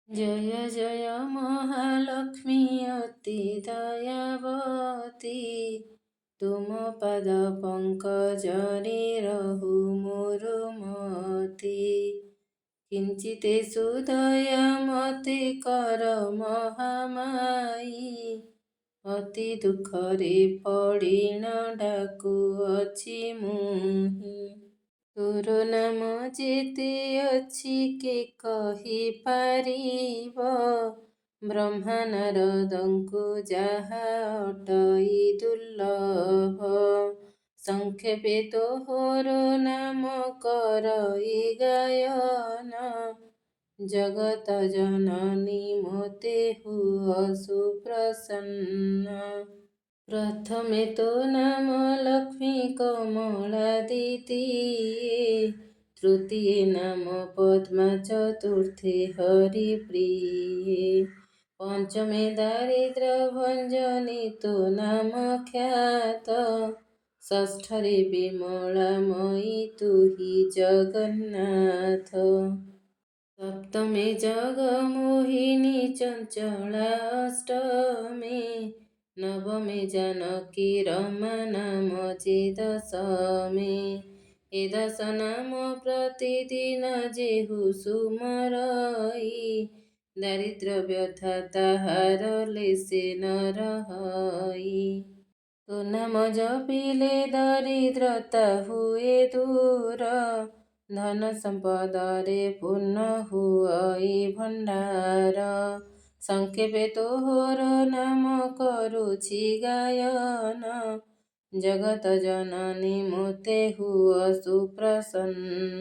जय जय महालक्ष्मी अति दयावती, तुम पद पंकजरे रहु मोर मति। किंचिते सुदया मते कर महामाई, अति दुखरे पड़िन डाकुअछि मुहि। तोर नाम जेते अछि के कहि पारिब, ब्रह्मा नारदंकु जाहा अटई दुर्लभ। संक्षेपे तोहर नाम करई गायन, जगत जननी मोते हुआ सुप्रसन्न। प्रथमे तो नाम लक्ष्मी कमला द्वितीये, तृतीये नाम पद्मा चतुर्थे हरिप्रिये, पंचमे दारिद्र्य भंजनी तो नाम ख्यात, षष्ठरे विमलामयी तु हि जगन्नाथ। सप्तमे जगमोहिनी चंचला अष्टमे, नवमे जानकी रमा नाम जे दशमे। ए दश नाम प्रतिदिन जेहु सुमरई, दारिद्र्य व्यथा ताहार लेसे न रहई। तो नाम जपिले दरिद्रता हुए दूर, धन संपदरे पूर्ण हुई भंडार। संक्षेपे तोहर नाम करुछि गायन, जगत जननी मोते हुआ सुप्रसन्न।